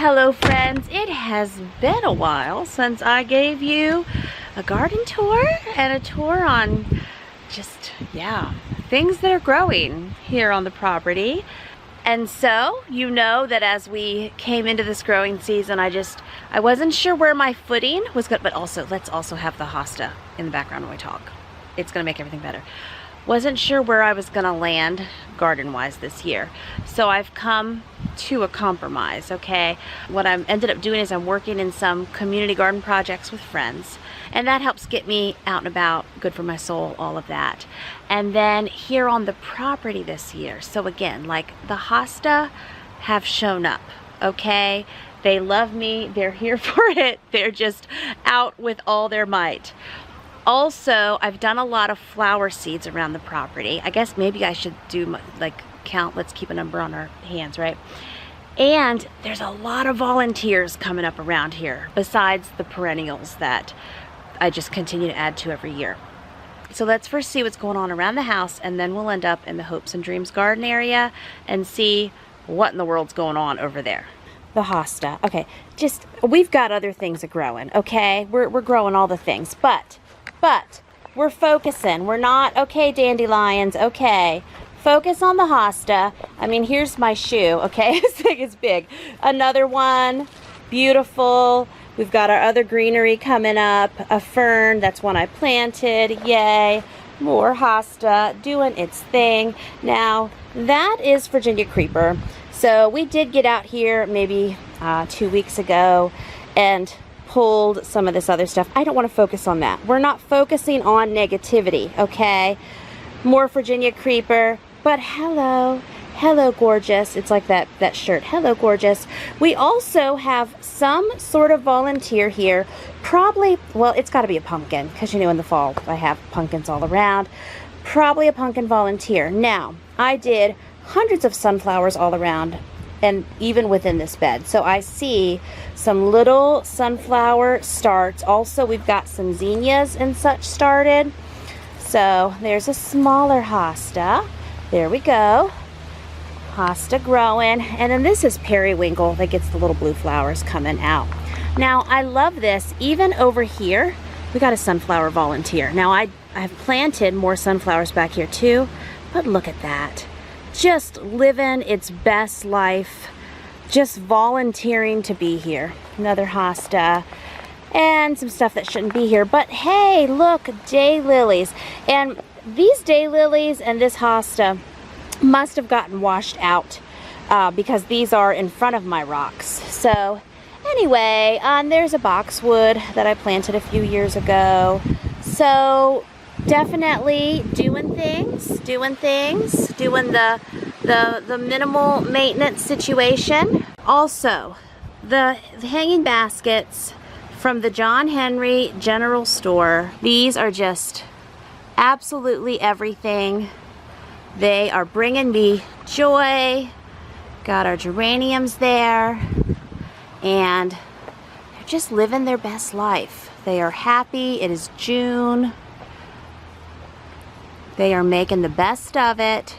Hello friends, it has been a while since I gave you a garden tour and a tour on just, things that are growing here on the property. And so, you know that as we came into this growing season, I wasn't sure where my footing was going, but also, let's also have the hosta in the background when we talk. It's going to make everything better. Wasn't sure where I was going to land garden-wise this year. So I've come to a compromise, okay? What I ended up doing is I'm working in some community garden projects with friends, and that helps get me out and about, good for my soul, all of that. And then here on the property this year, so again, like the hosta have shown up, okay? They love me, they're here for it, they're just out with all their might. Also, I've done a lot of flower seeds around the property. I guess maybe I should do count, let's keep a number on our hands, right? And there's a lot of volunteers coming up around here besides the perennials that I just continue to add to every year. So let's first see what's going on around the house, and then we'll end up in the Hopes and Dreams garden area and see what in the world's going on over there. The hosta. Okay, we've got other things growing, okay? We're growing all the things, but we're focusing. We're not, okay, dandelions, okay. Focus on the hosta. I mean, here's my shoe, okay? This thing is big. Another one, beautiful. We've got our other greenery coming up. A fern, that's one I planted, yay. More hosta doing its thing. Now, that is Virginia creeper. So we did get out here maybe 2 weeks ago and pulled some of this other stuff. I don't want to focus on that. We're not focusing on negativity, okay? More Virginia creeper, but hello gorgeous. It's like that shirt, hello gorgeous. We also have some sort of volunteer here, probably, well, it's got to be a pumpkin, because in the fall I have pumpkins all around. Probably a pumpkin volunteer. Now, I did hundreds of sunflowers all around, and even within this bed. So I see some little sunflower starts. Also, we've got some zinnias and such started. So there's a smaller hosta. There we go. Hosta growing. And then this is periwinkle that gets the little blue flowers coming out. Now, I love this. Even over here, we got a sunflower volunteer. Now, I've planted more sunflowers back here too, but look at that. Just living its best life, just volunteering to be here. Another hosta and some stuff that shouldn't be here, but hey, look, daylilies. And these daylilies and this hosta must have gotten washed out because these are in front of my rocks. So anyway, there's a boxwood that I planted a few years ago. So definitely doing the minimal maintenance situation. Also, the hanging baskets from the John Henry General Store. These are just absolutely everything. They are bringing me joy. Got our geraniums there, and they're just living their best life. They are happy. It is June. They are making the best of it.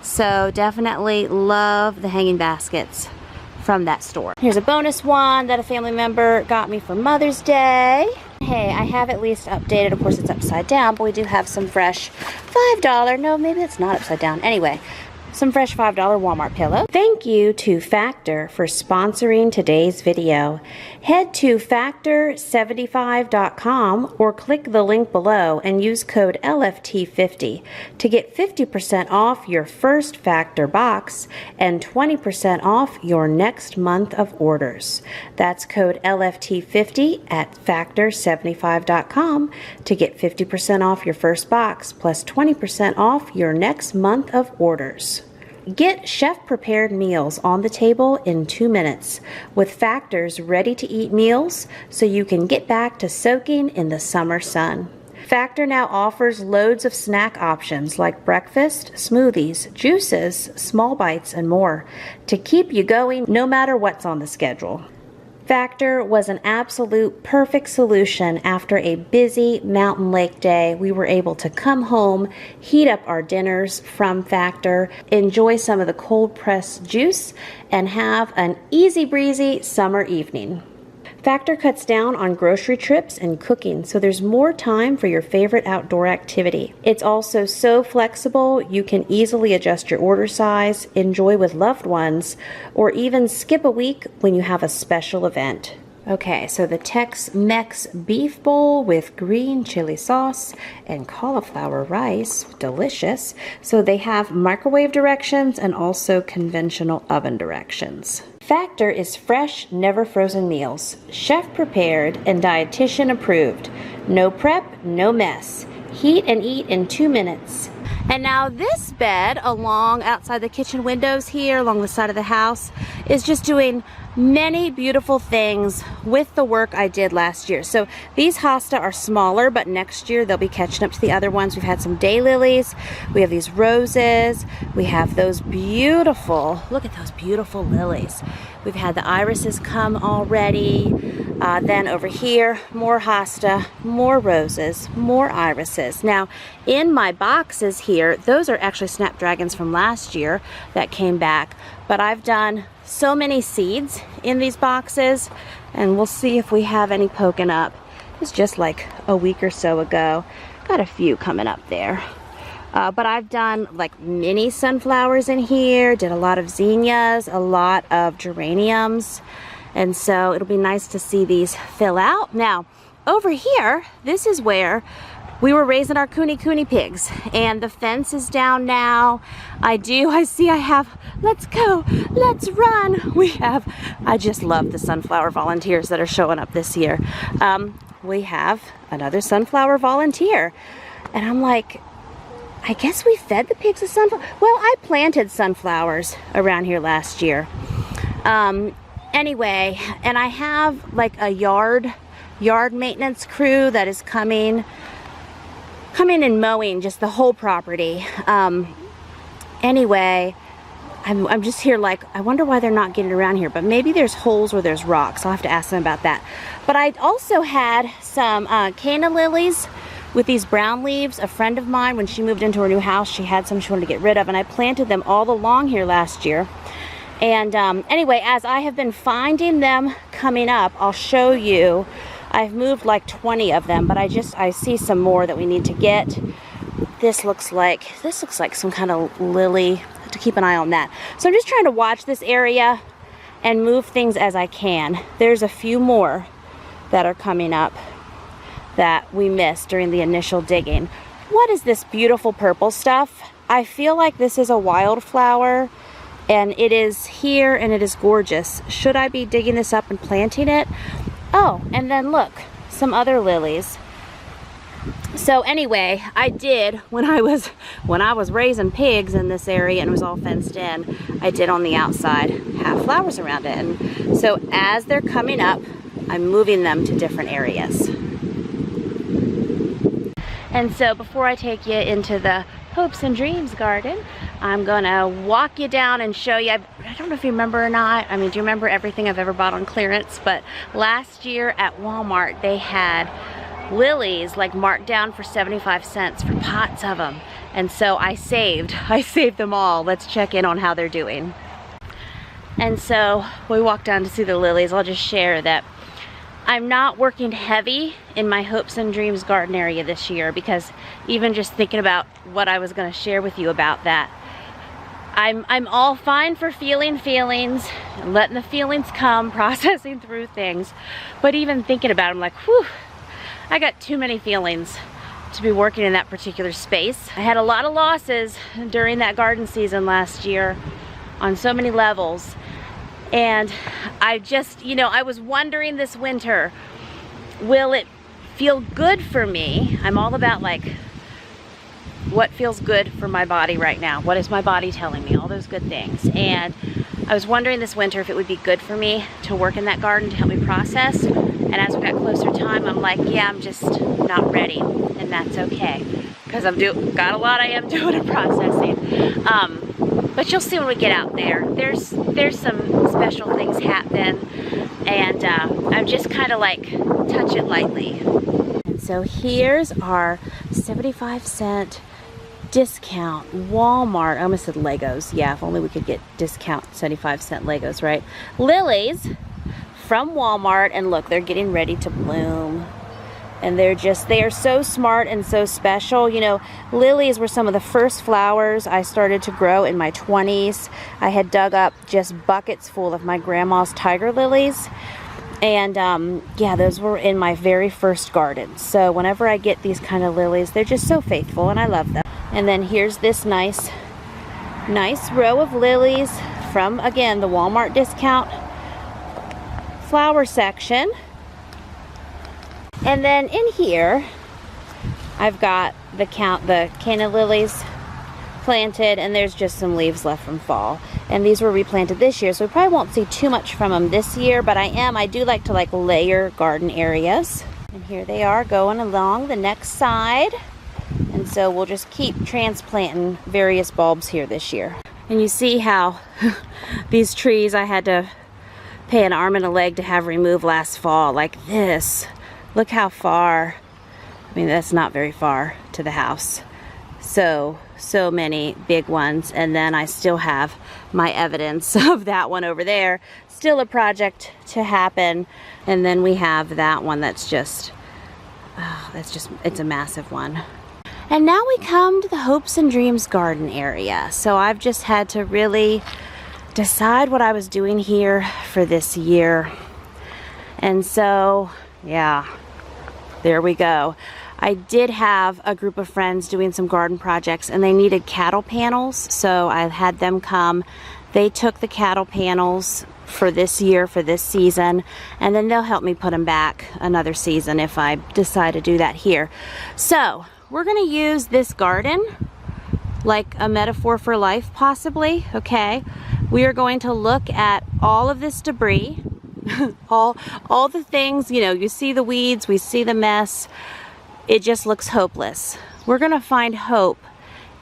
So definitely love the hanging baskets from that store. Here's a bonus one that a family member got me for Mother's Day. Hey, I have at least updated. Of course, it's upside down, but we do have some fresh $5. No, maybe it's not upside down. Anyway, some fresh $5 Walmart pillows. Thank you to Factor for sponsoring today's video. Head to factor75.com or click the link below and use code LFT50 to get 50% off your first Factor box and 20% off your next month of orders. That's code LFT50 at factor75.com to get 50% off your first box plus 20% off your next month of orders. Get chef-prepared meals on the table in 2 minutes with Factor's ready-to-eat meals so you can get back to soaking in the summer sun. Factor now offers loads of snack options like breakfast, smoothies, juices, small bites, and more to keep you going no matter what's on the schedule. Factor was an absolute perfect solution after a busy mountain lake day. We were able to come home, heat up our dinners from Factor, enjoy some of the cold pressed juice, and have an easy breezy summer evening. Factor cuts down on grocery trips and cooking, so there's more time for your favorite outdoor activity. It's also so flexible, you can easily adjust your order size, enjoy with loved ones, or even skip a week when you have a special event. Okay, so the Tex-Mex beef bowl with green chili sauce and cauliflower rice, delicious. So they have microwave directions and also conventional oven directions. Factor is fresh, never frozen meals, chef prepared and dietitian approved. No prep, no mess. Heat and eat in 2 minutes. And now this bed along outside the kitchen windows here along the side of the house is just doing many beautiful things with the work I did last year. So these hosta are smaller, but next year they'll be catching up to the other ones. We've had some daylilies, we have these roses, we have those beautiful, look at those beautiful lilies. We've had the irises come already. Then over here, more hosta, more roses, more irises. Now, in my boxes here, those are actually snapdragons from last year that came back, but I've done so many seeds in these boxes, and we'll see if we have any poking up. It was just like a week or so ago. Got a few coming up there. But I've done like mini sunflowers in here, did a lot of zinnias, a lot of geraniums, and so it'll be nice to see these fill out. Now, over here, this is where we were raising our cooney pigs, and the fence is down now. I have, let's go, let's run. I just love the sunflower volunteers that are showing up this year. We have another sunflower volunteer, and I'm like, I guess we fed the pigs a sunflower. Well, I planted sunflowers around here last year. Anyway, and I have like a yard maintenance crew that is coming and mowing just the whole property. Anyway, I'm just here like, I wonder why they're not getting around here, but maybe there's holes or there's rocks. I'll have to ask them about that. But I also had some canna lilies with these brown leaves. A friend of mine, when she moved into her new house, she had some she wanted to get rid of, and I planted them all along here last year. And anyway, as I have been finding them coming up, I'll show you. I've moved like 20 of them, but I see some more that we need to get. This looks like some kind of lily. I have to keep an eye on that. So I'm just trying to watch this area and move things as I can. There's a few more that are coming up that we missed during the initial digging. What is this beautiful purple stuff? I feel like this is a wildflower, and it is here and it is gorgeous. Should I be digging this up and planting it? Oh, and then look, some other lilies. So anyway, I did, when I was raising pigs in this area and it was all fenced in, I did on the outside have flowers around it. And so as they're coming up, I'm moving them to different areas. And so before I take you into the Hopes and Dreams garden, I'm gonna walk you down and show you. I don't know if you remember or not. I mean, do you remember everything I've ever bought on clearance? But last year at Walmart, they had lilies like marked down for 75 cents for pots of them. And so I saved them all. Let's check in on how they're doing. And so we walked down to see the lilies. I'll just share that I'm not working heavy in my Hopes and Dreams garden area this year, because even just thinking about what I was going to share with you about that, I'm all fine for feeling feelings and letting the feelings come, processing through things. But even thinking about them, like, whew, I got too many feelings to be working in that particular space. I had a lot of losses during that garden season last year on so many levels. And I just, I was wondering this winter, will it feel good for me? I'm all about like, what feels good for my body right now? What is my body telling me? All those good things. And I was wondering this winter if it would be good for me to work in that garden to help me process. And as we got closer time, I'm like, yeah, I'm just not ready. And that's okay, because got a lot I am doing in processing. But you'll see when we get out there. There's some special things happening. and I'm just kind of like touch it lightly. And so here's our 75-cent discount Walmart. I almost said Legos. Yeah, if only we could get discount 75-cent Legos, right? Lilies from Walmart, and look, they're getting ready to bloom. And they are so smart and so special. You know, lilies were some of the first flowers I started to grow in my 20s. I had dug up just buckets full of my grandma's tiger lilies. And yeah, those were in my very first garden. So whenever I get these kind of lilies, they're just so faithful and I love them. And then here's this nice row of lilies from, again, the Walmart discount flower section. And then in here, I've got the canna lilies planted, and there's just some leaves left from fall. And these were replanted this year, so we probably won't see too much from them this year, but I do like to like layer garden areas. And here they are going along the next side. And so we'll just keep transplanting various bulbs here this year. And you see how these trees I had to pay an arm and a leg to have removed last fall, like this. Look how far, I mean, that's not very far to the house. So many big ones. And then I still have my evidence of that one over there. Still a project to happen. And then we have that one that's just, it's a massive one. And now we come to the Hopes and Dreams garden area. So I've just had to really decide what I was doing here for this year. And so, yeah. There we go. I did have a group of friends doing some garden projects and they needed cattle panels, so I had them come. They took the cattle panels for this year, for this season, and then they'll help me put them back another season if I decide to do that here. So we're going to use this garden like a metaphor for life, possibly. Okay, we are going to look at all of this debris. all the things, you know, you see the weeds, we see the mess, it just looks hopeless. We're gonna find hope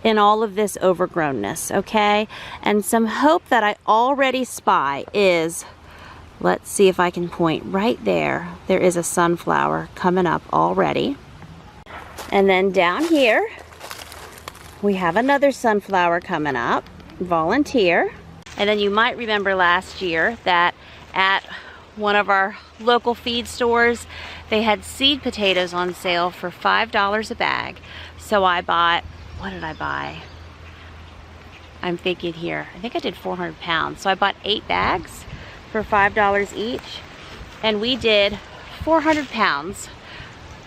in all of this overgrownness, okay? And some hope that I already spy is, let's see if I can point right there. There is a sunflower coming up already. And then down here, we have another sunflower coming up, volunteer. And then you might remember last year that at one of our local feed stores, they had seed potatoes on sale for $5 a bag. So I bought, what did I buy? I'm thinking here, I think I did 400 pounds. So I bought 8 bags for $5 each. And we did 400 pounds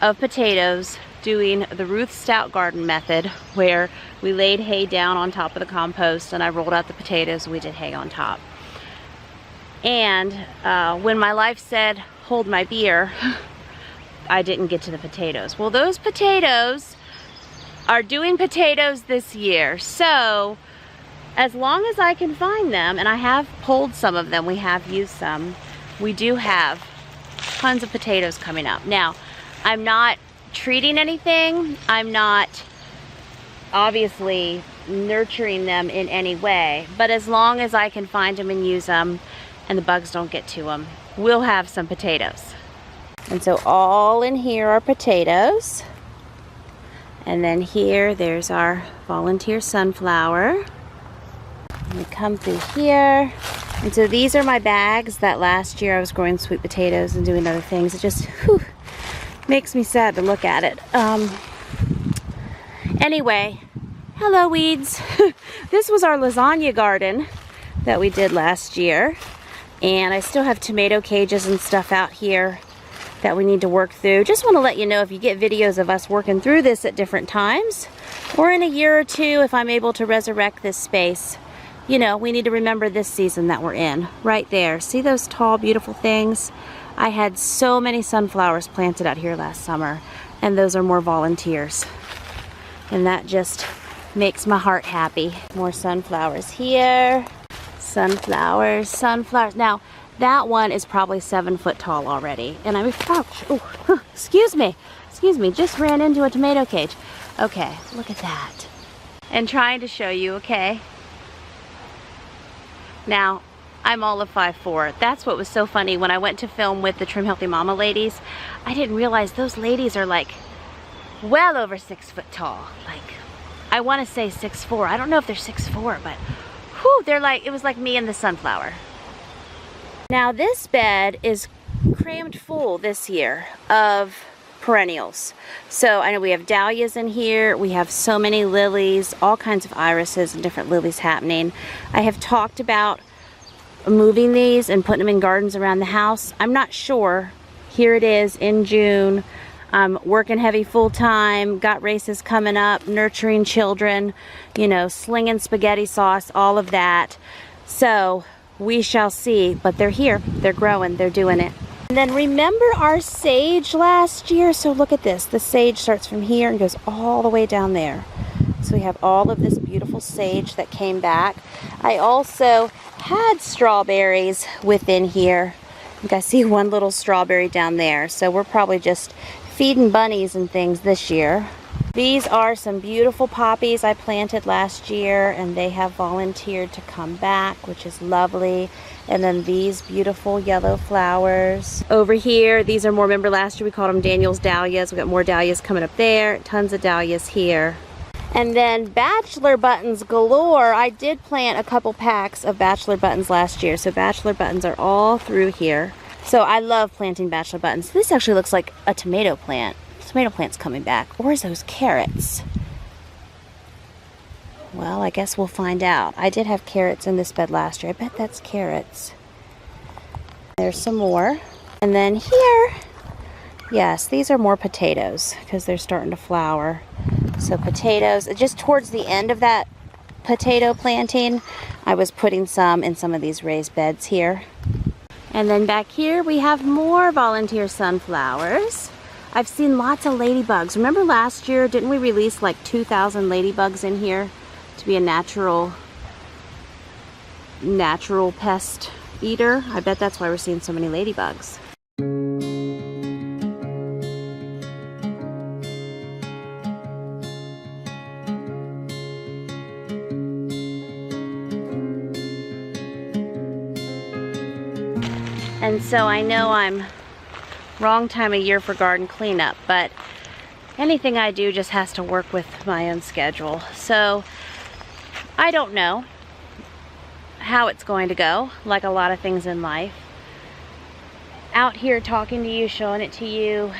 of potatoes doing the Ruth Stout garden method, where we laid hay down on top of the compost and I rolled out the potatoes and we did hay on top. And when my life said, hold my beer, I didn't get to the potatoes. Well, those potatoes are doing potatoes this year. So as long as I can find them, and I have pulled some of them, we have used some, we do have tons of potatoes coming up. Now, I'm not treating anything. I'm not obviously nurturing them in any way, but as long as I can find them and use them and the bugs don't get to them, we'll have some potatoes. And so all in here are potatoes. And then here, there's our volunteer sunflower. And we come through here. And so these are my bags that last year I was growing sweet potatoes and doing other things. It just makes me sad to look at it. Anyway, hello weeds. This was our lasagna garden that we did last year. And I still have tomato cages and stuff out here that we need to work through. Just want to let you know, if you get videos of us working through this at different times, or in a year or two, if I'm able to resurrect this space, you know, we need to remember this season that we're in. Right there. See those tall, beautiful things? I had so many sunflowers planted out here last summer, and those are more volunteers. And that just makes my heart happy. More sunflowers here. Sunflowers, sunflowers. Now, that one is probably 7 foot tall already. And I mean, ouch, oh, excuse me, just ran into a tomato cage. Okay, look at that. And trying to show you, okay? Now, I'm all of 5'4". That's what was so funny when I went to film with the Trim Healthy Mama ladies. I didn't realize those ladies are like well over 6 foot tall. Like, I want to say 6'4". I don't know if they're 6'4", but whew, they're like, it was like me and the sunflower. Now this bed is crammed full this year of perennials. So I know we have dahlias in here, we have so many lilies, all kinds of irises and different lilies happening. I have talked about moving these and putting them in gardens around the house. I'm not sure. Here it is in June. I'm working heavy full-time, got races coming up, nurturing children, you know, slinging spaghetti sauce, all of that. So we shall see, but they're here, they're growing, they're doing it. And then remember our sage last year? So look at this. The sage starts from here and goes all the way down there. So we have all of this beautiful sage that came back. I also had strawberries within here. I think I see one little strawberry down there. So we're probably just feeding bunnies and things this year. These are some beautiful poppies I planted last year, and they have volunteered to come back, which is lovely. And then these beautiful yellow flowers. Over here, these are more, remember last year we called them Daniel's dahlias. We got more dahlias coming up there, tons of dahlias here. And then bachelor buttons galore. I did plant a couple packs of bachelor buttons last year, so bachelor buttons are all through here. So I love planting bachelor buttons. This actually looks like a tomato plant. Tomato plant's coming back. Or is those carrots? Well, I guess we'll find out. I did have carrots in this bed last year. I bet that's carrots. There's some more. And then here, yes, these are more potatoes because they're starting to flower. So potatoes, just towards the end of that potato planting, I was putting some in some of these raised beds here. And then back here we have more volunteer sunflowers. I've seen lots of ladybugs. Remember last year, didn't we release like 2,000 ladybugs in here to be a natural pest eater? I bet that's why we're seeing so many ladybugs. And so I know I'm wrong time of year for garden cleanup, but anything I do just has to work with my own schedule. So I don't know how it's going to go, like a lot of things in life. Out here talking to you, showing it to you,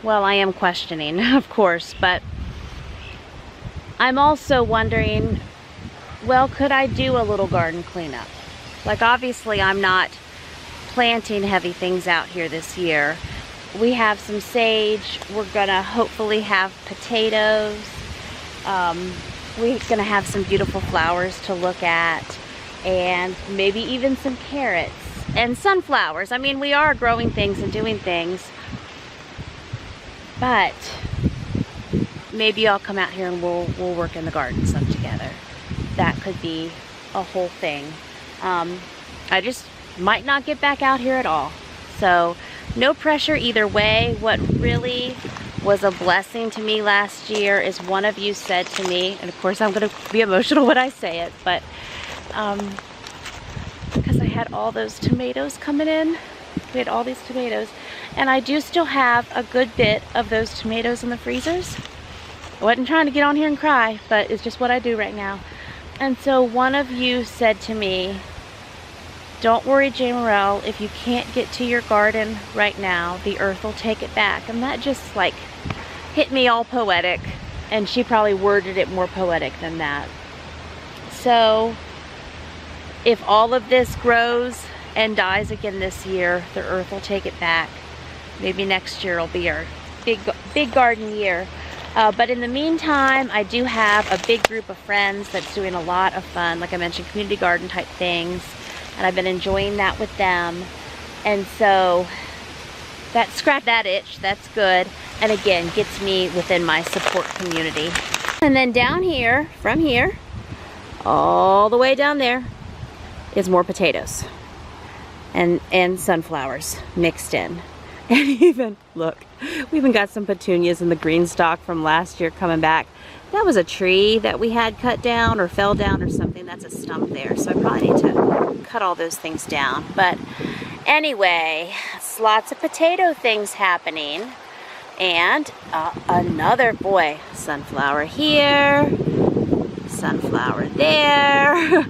well, I am questioning, of course, but I'm also wondering, well, could I do a little garden cleanup? Like, obviously I'm not planting heavy things out here this year. We have some sage. We're gonna hopefully have potatoes. We're gonna have some beautiful flowers to look at, and maybe even some carrots and sunflowers. I mean, we are growing things and doing things, but maybe I'll come out here and we'll work in the garden some together. That could be a whole thing. I just might not get back out here at all. So no pressure either way. What really was a blessing to me last year is one of you said to me, and of course I'm going to be emotional when I say it, but because I had all those tomatoes coming in, we had all these tomatoes, and I do still have a good bit of those tomatoes in the freezers. I wasn't trying to get on here and cry, but it's just what I do right now. And so one of you said to me, don't worry, Jamerrill, if you can't get to your garden right now, the earth will take it back. And that just like hit me all poetic, and she probably worded it more poetic than that. So if all of this grows and dies again this year, the earth will take it back. Maybe next year will be our big garden year. But in the meantime, I do have a big group of friends that's doing a lot of fun, like I mentioned, community garden type things. And I've been enjoying that with them. And so that scratched that itch, that's good. And again, gets me within my support community. And then down here, from here, all the way down there, is more potatoes and sunflowers mixed in. And even, look, we even got some petunias in the green stalk from last year coming back. That was a tree that we had cut down or fell down or something. That's a stump there. So I probably need to cut all those things down. But anyway, it's lots of potato things happening. And another, boy, sunflower here, sunflower there,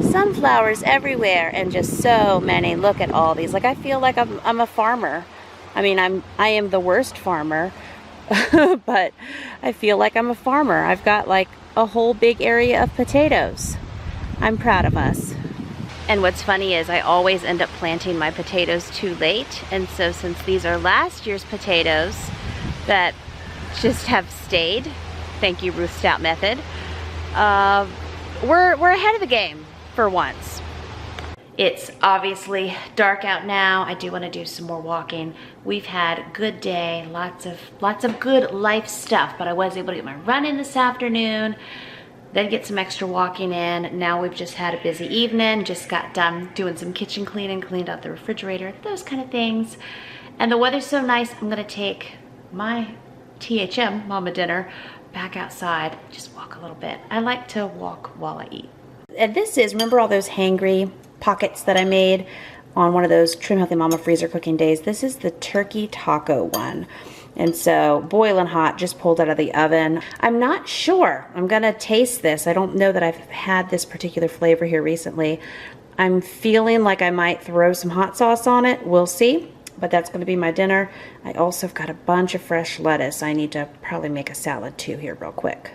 sunflowers everywhere, and just so many. Look at all these. Like, I feel like I'm a farmer. I mean, I am the worst farmer, but I feel like I'm a farmer. I've got like a whole big area of potatoes. I'm proud of us. And what's funny is I always end up planting my potatoes too late. And so since these are last year's potatoes that just have stayed, thank you Ruth Stout method, we're ahead of the game for once. It's obviously dark out now. I do want to do some more walking. We've had a good day, lots of good life stuff, but I was able to get my run in this afternoon, then get some extra walking in. Now we've just had a busy evening, just got done doing some kitchen cleaning, cleaned out the refrigerator, those kind of things. And the weather's so nice, I'm gonna take my THM, Mama Dinner, back outside, just walk a little bit. I like to walk while I eat. And this is, remember all those hangry pockets that I made on one of those Trim Healthy Mama freezer cooking days? This is the turkey taco one. And so boiling hot, just pulled out of the oven. I'm not sure. I'm gonna taste this. I don't know that I've had this particular flavor here recently. I'm feeling like I might throw some hot sauce on it. We'll see, but that's gonna be my dinner. I also have got a bunch of fresh lettuce. I need to probably make a salad too here real quick.